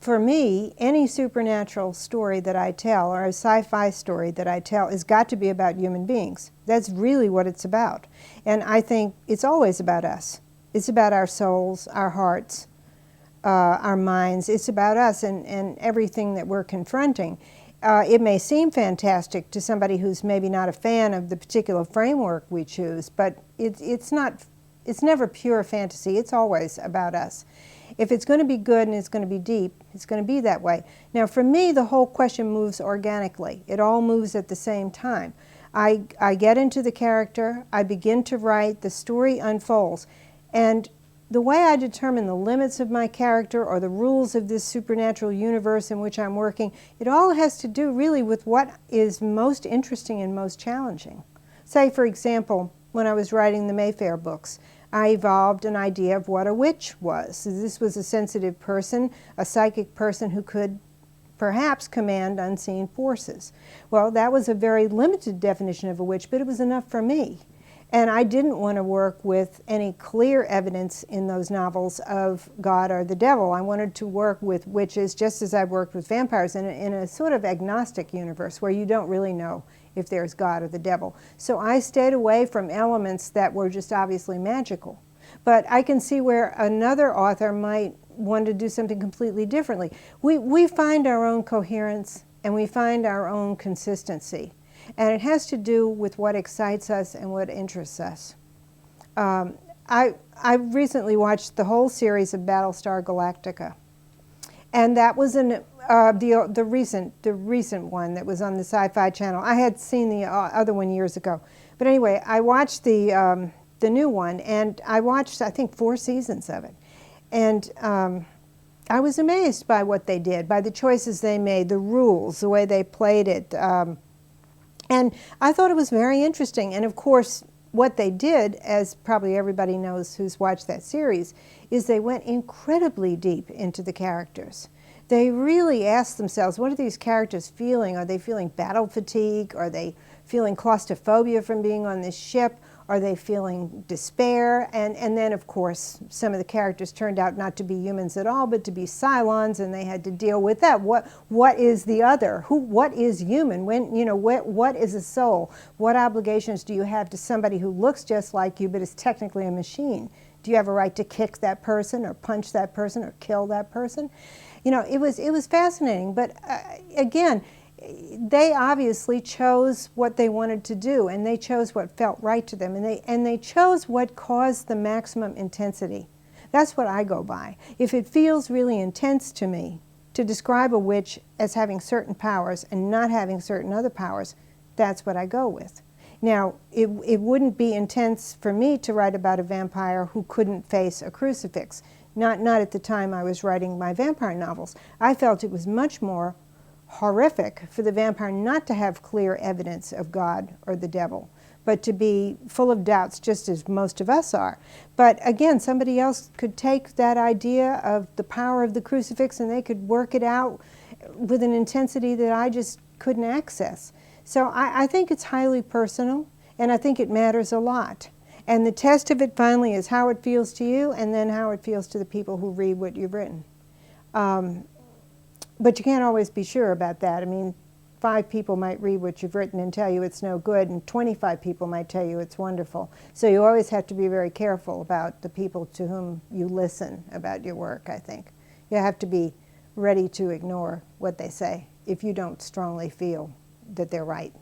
for me, any supernatural story that I tell, or a sci-fi story that I tell, has got to be about human beings. That's really what it's about. And I think it's always about us. It's about our souls, our hearts, our minds. It's about us and everything that we're confronting. It may seem fantastic to somebody who's maybe not a fan of the particular framework we choose, but it's never pure fantasy. It's always about us. If it's going to be good and it's going to be deep, it's going to be that way. Now, for me, the whole question moves organically. It all moves at the same time. I get into the character, I begin to write, the story unfolds, and the way I determine the limits of my character or the rules of this supernatural universe in which I'm working, it all has to do really with what is most interesting and most challenging. Say, for example, when I was writing the Mayfair books, I evolved an idea of what a witch was. So this was a sensitive person, a psychic person who could perhaps command unseen forces. Well, that was a very limited definition of a witch, but it was enough for me. And I didn't want to work with any clear evidence in those novels of God or the devil. I wanted to work with witches just as I've worked with vampires in a sort of agnostic universe where you don't really know if there's God or the devil. So I stayed away from elements that were just obviously magical. But I can see where another author might want to do something completely differently. We find our own coherence and we find our own consistency. And it has to do with what excites us and what interests us. I recently watched the whole series of Battlestar Galactica. And that was the recent one that was on the Sci-Fi Channel. I had seen the other one years ago. But anyway, I watched the new one, and I watched, I think, 4 seasons of it. And I was amazed by what they did, by the choices they made, the rules, the way they played it. And I thought it was very interesting. And of course, what they did, as probably everybody knows who's watched that series, is they went incredibly deep into the characters. They really asked themselves, what are these characters feeling? Are they feeling battle fatigue? Are they feeling claustrophobia from being on this ship? Are they feeling despair? And then, of course, some of the characters turned out not to be humans at all, but to be Cylons, and they had to deal with that. What is the other? What is human? What is a soul? What obligations do you have to somebody who looks just like you, but is technically a machine? Do you have a right to kick that person, or punch that person, or kill that person? It was fascinating. But again, they obviously chose what they wanted to do, and they chose what felt right to them, and they chose what caused the maximum intensity. That's what I go by. If it feels really intense to me to describe a witch as having certain powers and not having certain other powers, that's what I go with. Now, it wouldn't be intense for me to write about a vampire who couldn't face a crucifix. Not at the time I was writing my vampire novels. I felt it was much more horrific for the vampire not to have clear evidence of God or the devil, but to be full of doubts, just as most of us are. But again, somebody else could take that idea of the power of the crucifix and they could work it out with an intensity that I just couldn't access. So I think it's highly personal, and I think it matters a lot. And the test of it finally is how it feels to you, and then how it feels to the people who read what you've written. But you can't always be sure about that. I mean, 5 people might read what you've written and tell you it's no good, and 25 people might tell you it's wonderful. So you always have to be very careful about the people to whom you listen about your work, I think. You have to be ready to ignore what they say if you don't strongly feel that they're right.